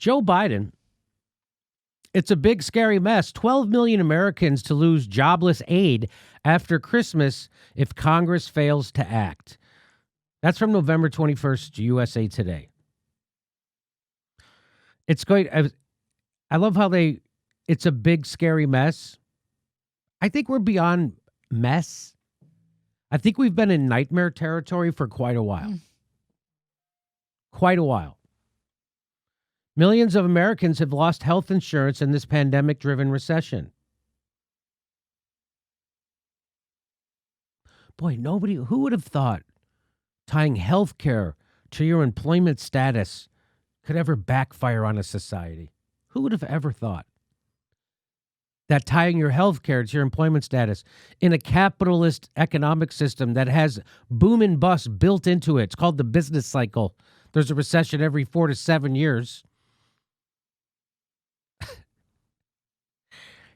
Joe Biden, it's a big, scary mess. 12 million Americans to lose jobless aid after Christmas if Congress fails to act. That's from November 21st, USA Today. It's great. I love how it's a big, scary mess. I think we're beyond mess. I think we've been in nightmare territory for quite a while. Quite a while. Millions of Americans have lost health insurance in this pandemic-driven recession. Boy, who would have thought tying health care to your employment status could ever backfire on a society? Who would have ever thought that tying your health care to your employment status in a capitalist economic system that has boom and bust built into it? It's called the business cycle. There's a recession every 4 to 7 years.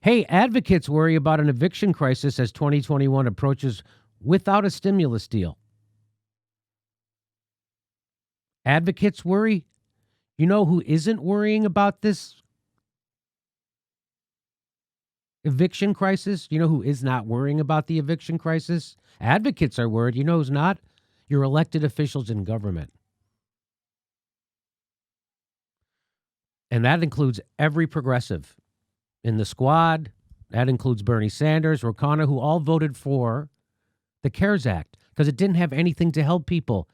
Hey, advocates worry about an eviction crisis as 2021 approaches without a stimulus deal. Advocates worry? You know who isn't worrying about this eviction crisis? You know who is not worrying about the eviction crisis? Advocates are worried. You know who's not? Your elected officials in government. And that includes every progressive in the squad. That includes Bernie Sanders, Ro Khanna, who all voted for the CARES Act because it didn't have anything to help people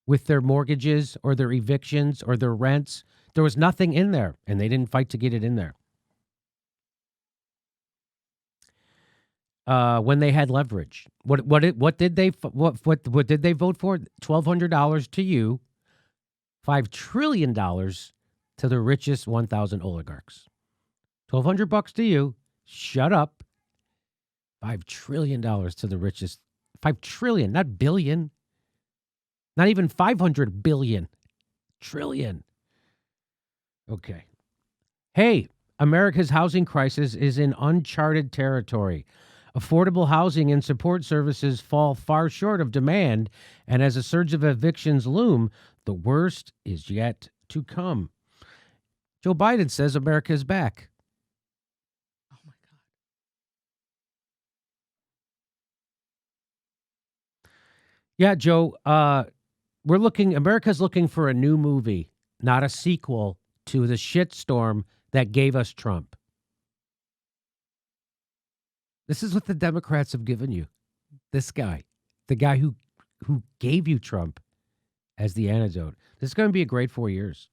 with their mortgages or their evictions or their rents. There was nothing in there, and they didn't fight to get it in there. When they had leverage, what did they vote for? $1,200 to you, $5 trillion to the richest 1,000 oligarchs. $1,200 to you. Shut up. $5 trillion to the richest. 5 trillion, not billion. Not even 500 billion. Trillion. Okay. Hey, America's housing crisis is in uncharted territory. Affordable housing and support services fall far short of demand, and as a surge of evictions loom, the worst is yet to come. Joe Biden says America is back. Oh, my God. Yeah, Joe, America's looking for a new movie, not a sequel to the shitstorm that gave us Trump. This is what the Democrats have given you. This guy, the guy who gave you Trump as the antidote. This is going to be a great 4 years.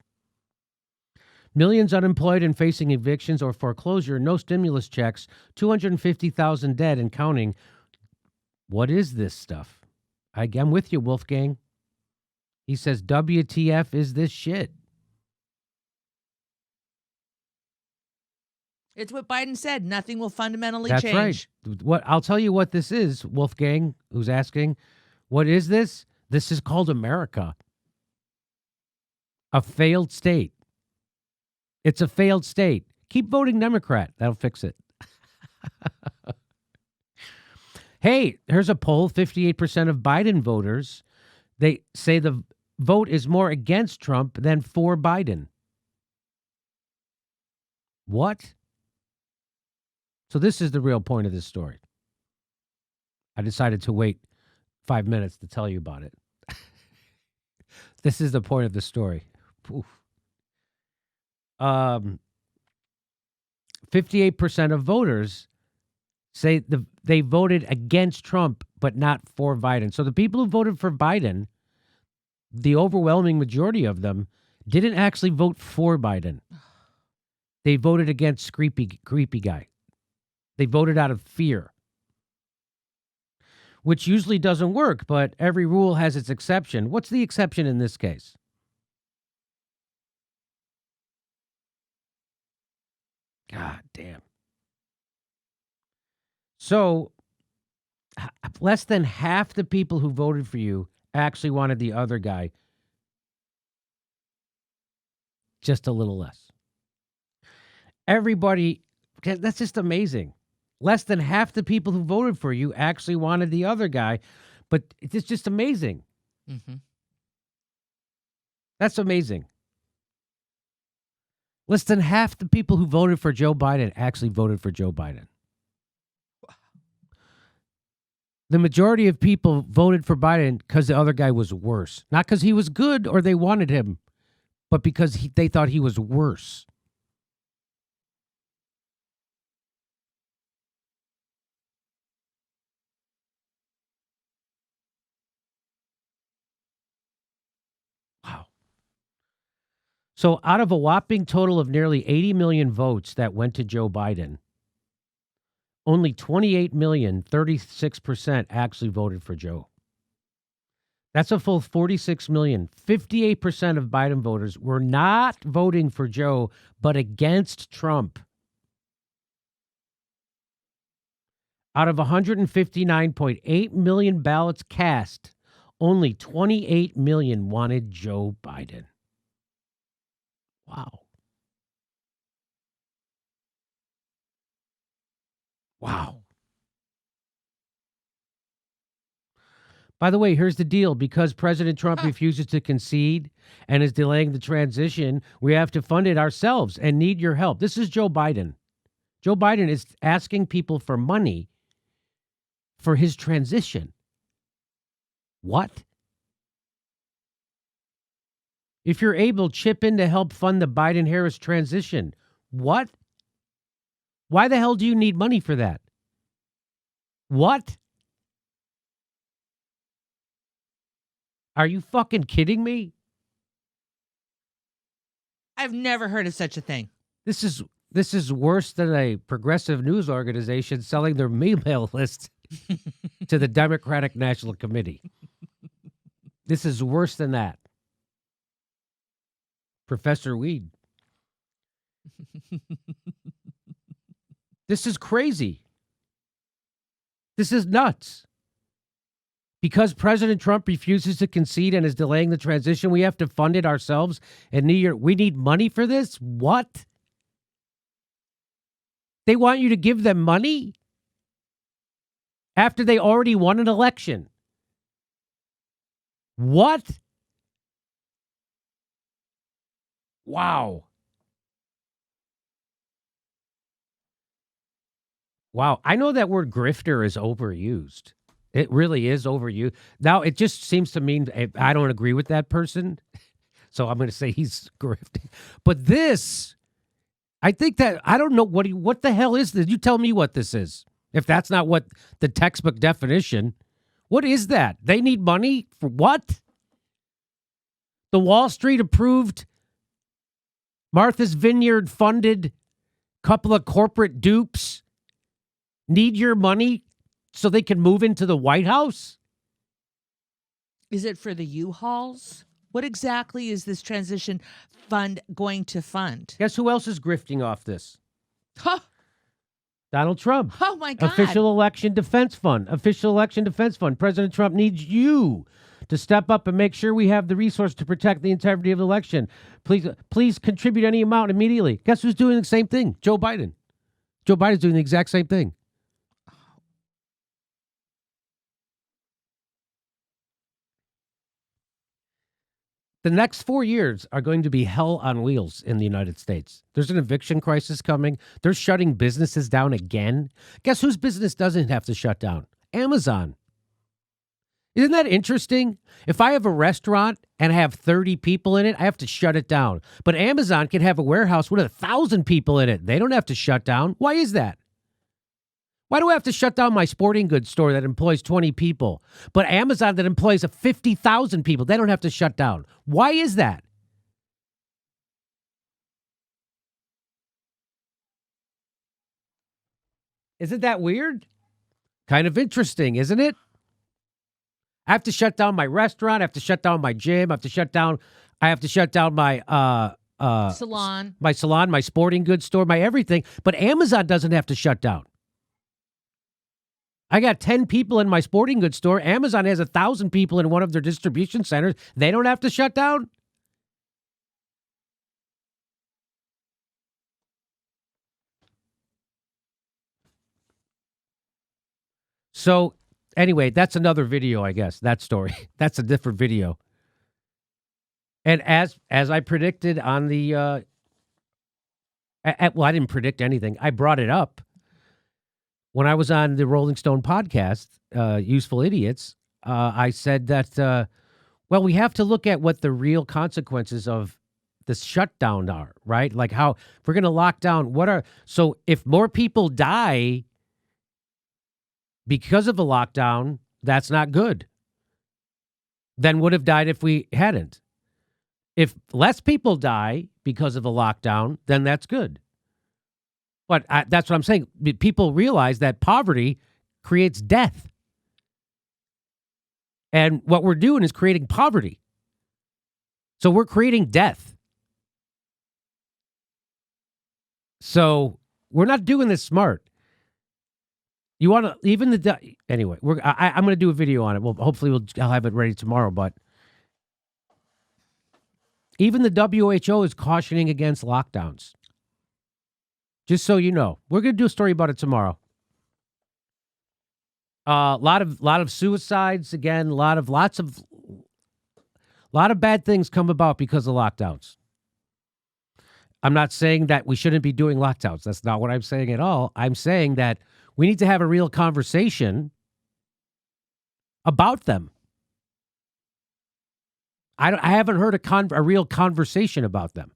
Millions unemployed and facing evictions or foreclosure, no stimulus checks, 250,000 dead and counting. What is this stuff? I'm with you, Wolfgang. He says, WTF is this shit? It's what Biden said. Nothing will fundamentally That's change. Right. I'll tell you what this is, Wolfgang, who's asking. What is this? This is called America. A failed state. It's a failed state. Keep voting Democrat. That'll fix it. Hey, here's a poll. 58% of Biden voters, they say the vote is more against Trump than for Biden. What? So this is the real point of this story. I decided to wait 5 minutes to tell you about it. This is the point of the story. Oof. 58% of voters say they voted against Trump, but not for Biden. So the people who voted for Biden, the overwhelming majority of them, didn't actually vote for Biden. They voted against creepy guy. They voted out of fear, which usually doesn't work, but every rule has its exception. What's the exception in this case? God damn. So less than half the people who voted for you actually wanted the other guy. Just a little less. Everybody, that's just amazing. Less than half the people who voted for you actually wanted the other guy, but it's just amazing. Mm-hmm. That's amazing. Less than half the people who voted for Joe Biden actually voted for Joe Biden. The majority of people voted for Biden because the other guy was worse. Not because he was good or they wanted him, but because they thought he was worse. Wow. So out of a whopping total of nearly 80 million votes that went to Joe Biden, only 28 million, 36% actually voted for Joe. That's a full 46 million. 58% of Biden voters were not voting for Joe, but against Trump. Out of 159.8 million ballots cast, only 28 million wanted Joe Biden. Wow. Wow. By the way, here's the deal. Because President Trump refuses to concede and is delaying the transition, we have to fund it ourselves and need your help. This is Joe Biden. Joe Biden is asking people for money for his transition. What? If you're able, chip in to help fund the Biden-Harris transition. What? Why the hell do you need money for that? What? Are you fucking kidding me? I've never heard of such a thing. This is worse than a progressive news organization selling their email list to the Democratic National Committee. This is worse than that. Professor Weed. This is crazy. This is nuts. Because President Trump refuses to concede and is delaying the transition, we have to fund it ourselves and we need money for this? What? They want you to give them money after they already won an election. What? Wow. Wow. I know that word grifter is overused. It really is overused. Now, it just seems to mean I don't agree with that person. So I'm going to say he's grifting. But this, I think that, I don't know, what the hell is this? You tell me what this is. If that's not what the textbook definition, what is that? They need money for what? The Wall Street approved, Martha's Vineyard funded, couple of corporate dupes need your money so they can move into the White House? Is it for the U-Hauls? What exactly is this transition fund going to fund? Guess who else is grifting off this? Huh. Donald Trump. Oh, my God. Official Election Defense Fund. Official Election Defense Fund. President Trump needs you to step up and make sure we have the resource to protect the integrity of the election. Please contribute any amount immediately. Guess who's doing the same thing? Joe Biden. Joe Biden's doing the exact same thing. The next 4 years are going to be hell on wheels in the United States. There's an eviction crisis coming. They're shutting businesses down again. Guess whose business doesn't have to shut down? Amazon. Isn't that interesting? If I have a restaurant and I have 30 people in it, I have to shut it down. But Amazon can have a warehouse with 1,000 people in it. They don't have to shut down. Why is that? Why do I have to shut down my sporting goods store that employs 20 people? But Amazon that employs 50,000 people, they don't have to shut down. Why is that? Isn't that weird? Kind of interesting, isn't it? I have to shut down my restaurant. I have to shut down my gym. I have to shut down my Salon. my salon, my sporting goods store, my everything. But Amazon doesn't have to shut down. I got 10 people in my sporting goods store. Amazon has 1,000 people in one of their distribution centers. They don't have to shut down. So anyway, that's another video, I guess, that story. That's a different video. And as I predicted on the Well, I didn't predict anything. I brought it up when I was on the Rolling Stone podcast, Useful Idiots. I said that, well, we have to look at what the real consequences of the shutdown are, right? Like how if we're going to lock down, so if more people die because of a lockdown, that's not good. Than would have died if we hadn't. If less people die because of a lockdown, then that's good. But that's what I'm saying. People realize that poverty creates death. And what we're doing is creating poverty. So we're creating death. So we're not doing this smart. You want to, even anyway, I'm going to do a video on it. Well, hopefully I'll have it ready tomorrow, but even the WHO is cautioning against lockdowns. Just so you know, we're going to do a story about it tomorrow. Lot of suicides again. Lots of bad things come about because of lockdowns. I'm not saying that we shouldn't be doing lockdowns. That's not what I'm saying at all. I'm saying that we need to have a real conversation about them. I haven't heard a real conversation about them.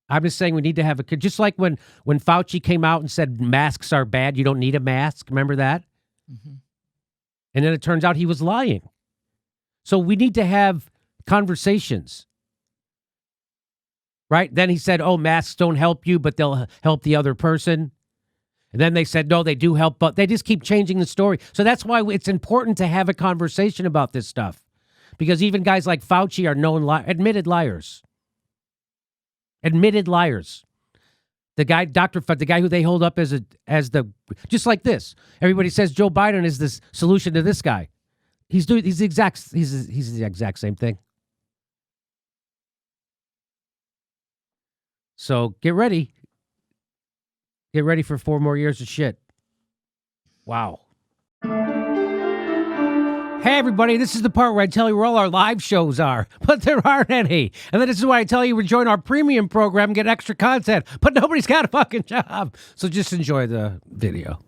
I'm just saying we need to have just like when Fauci came out and said masks are bad, you don't need a mask. Remember that? Mm-hmm. And then it turns out he was lying. So we need to have conversations. Right? Then he said, oh, masks don't help you, but they'll help the other person. And then they said, no, they do help, but they just keep changing the story. So that's why it's important to have a conversation about this stuff. Because even guys like Fauci are admitted liars. Admitted liars. The guy, the guy who they hold up as just like this. Everybody says Joe Biden is the solution to this guy. He's the exact same thing. So get ready. Get ready for 4 more years of shit. Wow. Hey, everybody, this is the part where I tell you where all our live shows are, but there aren't any. And then this is why I tell you to join our premium program and get extra content, but nobody's got a fucking job. So just enjoy the video.